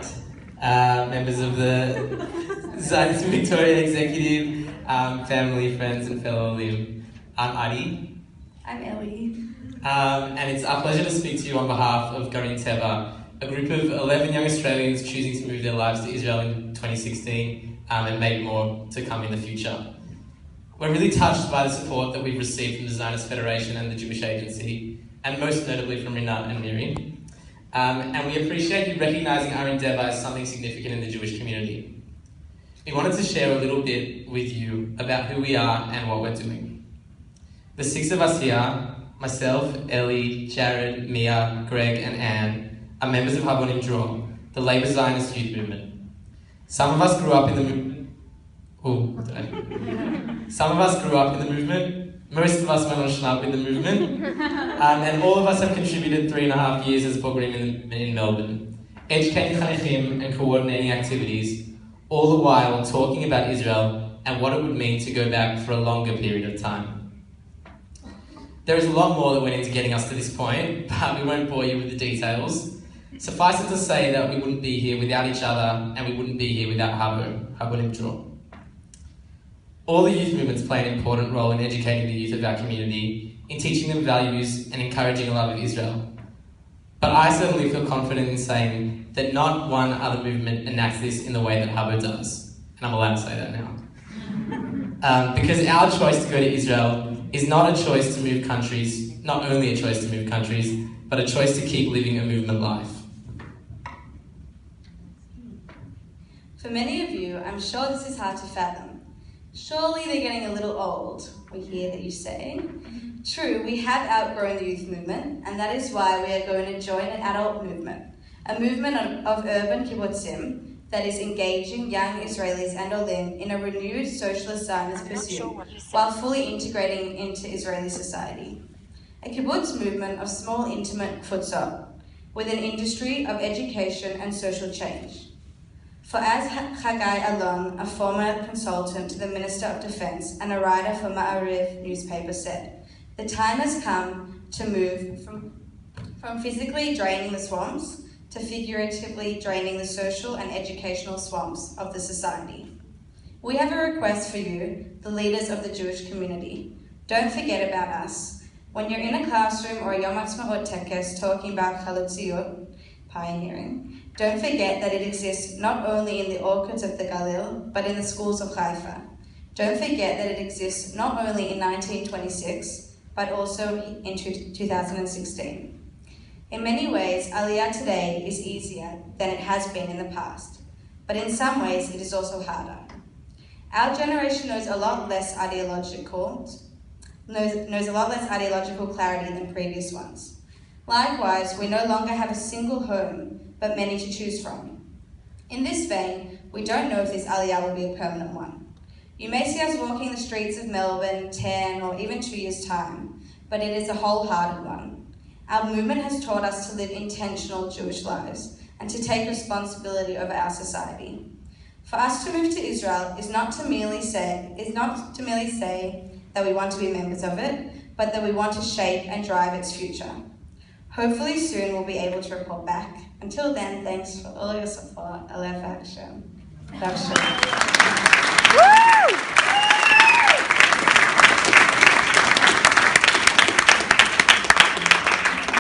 front, members of the Zionist Victoria Executive, family, friends and fellow Olim. I'm Adi. I'm Ellie. And it's our pleasure to speak to you on behalf of Garin Teva, a group of 11 young Australians choosing to move their lives to Israel in 2016 and maybe more to come in the future. We're really touched by the support that we've received from the Zionist Federation and the Jewish Agency, and most notably from Rinat and Miri. And we appreciate you recognising our endeavour as something significant in the Jewish community. We wanted to share a little bit with you about who we are and what we're doing. The six of us here, myself, Ellie, Jared, Mia, Greg and Anne, are members of Habonim Draw, the Labour Zionist youth movement. Some of us grew up in the movement. Most of us went on Schnapp in the movement, and all of us have contributed 3.5 years as Bogrim in Melbourne, educating Chanechim and coordinating activities, all the while talking about Israel and what it would mean to go back for a longer period of time. There is a lot more that went into getting us to this point, but we won't bore you with the details. Suffice it to say that we wouldn't be here without each other, and we wouldn't be here without Habonim Draw. All the youth movements play an important role in educating the youth of our community, in teaching them values and encouraging a love of Israel. But I certainly feel confident in saying that not one other movement enacts this in the way that Habo does. And I'm allowed to say that now. Because our choice to go to Israel is not a choice to move countries, not only a choice to move countries, but a choice to keep living a movement life. For many of you, I'm sure this is hard to fathom. Surely they're getting a little old, we hear that you say. True, we have outgrown the youth movement, and that is why we are going to join an adult movement, a movement of urban kibbutzim that is engaging young Israelis and Olim in a renewed socialist Zionist pursuit while fully integrating into Israeli society. A kibbutz movement of small, intimate futsal, with an industry of education and social change. For as Chagai Alon, a former consultant to the Minister of Defence and a writer for Ma'ariv newspaper said, the time has come to move from physically draining the swamps to figuratively draining the social and educational swamps of the society. We have a request for you, the leaders of the Jewish community. Don't forget about us. When you're in a classroom or a Yom Ha'atzmaut tekes talking about Chalutziyut, pioneering, don't forget that it exists not only in the orchards of the Galil, but in the schools of Haifa. Don't forget that it exists not only in 1926, but also in 2016. In many ways, Aliyah today is easier than it has been in the past, but in some ways it is also harder. Our generation knows a lot less ideological clarity than previous ones. Likewise, we no longer have a single home, but many to choose from. In this vein, we don't know if this Aliyah will be a permanent one. You may see us walking the streets of Melbourne 10 or even 2 years' time, but it is a wholehearted one. Our movement has taught us to live intentional Jewish lives and to take responsibility over our society. For us to move to Israel is not to merely say that we want to be members of it, but that we want to shape and drive its future. Hopefully soon we'll be able to report back. Until then, thanks for all your support. Alef Hashem.